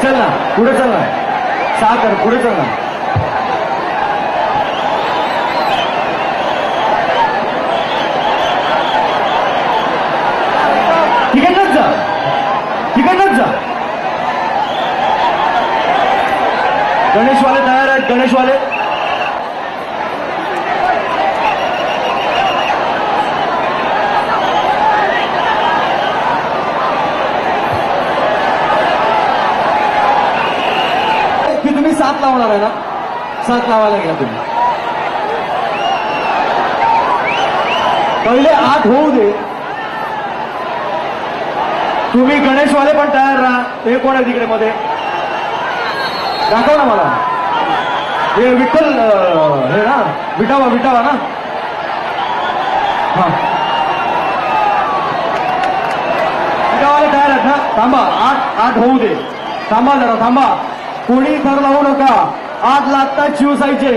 चल ना पुढे चल ना साखर पुढे चल ना तिकडनंच जा तिकडनंच जा गणेशवाले तयार आहेत गणेशवाले की तुम्ही 7 लावणार आहे ना 7 लावायला घ्या तुम्ही पहिले 8 होऊ दे तुम्ही गणेशवाले पण तयार राहा हे कोण आहे तिकडे मध्ये दाखव ना मला हे विठ्ठल हे ना विटावा ना हा विटावाले तयार आहेत ना थांबा 8 होऊ दे थांबा जरा थांबा कोणी थर लावू नका 8 लागतात शिवसाईचे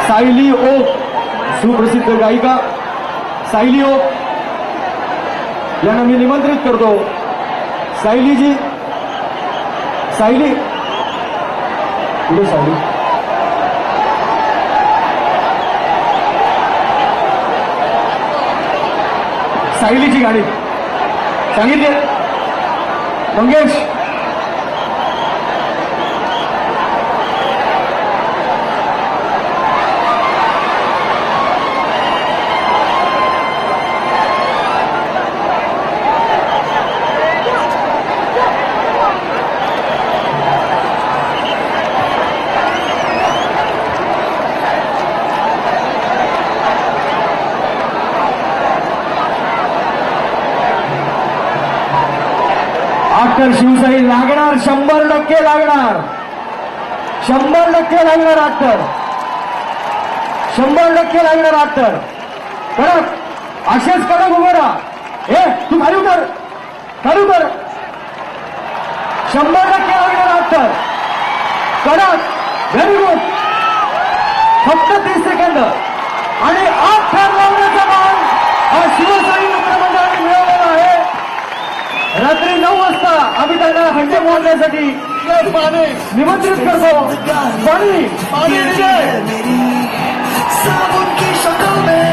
सायली ओक सुप्रसिद्ध गायिका सायली ओक यांना मी निमंत्रित करतो सायलीजी सायली कुठे सायली सायलीची गाडी सांगितली मंगेश आटर शिवसाई लागणार 100% लागणार 100% लागणार आटर 100% लागणार आटर कडक असेच कडक उभं राहा हे तू खाली उतर 100% लागणार आटर कडक व्हेरी गुड फक्त 30 सेकंद आणि 8 थर लावण्याचा मान हा शिवसाई मित्रमंडळाने मिळवलेला आहे रात्री 9 वाजता आम्ही त्यांना हंडे मोडण्यासाठी निमंत्रित करतो पाणी साबुन की शक्ल में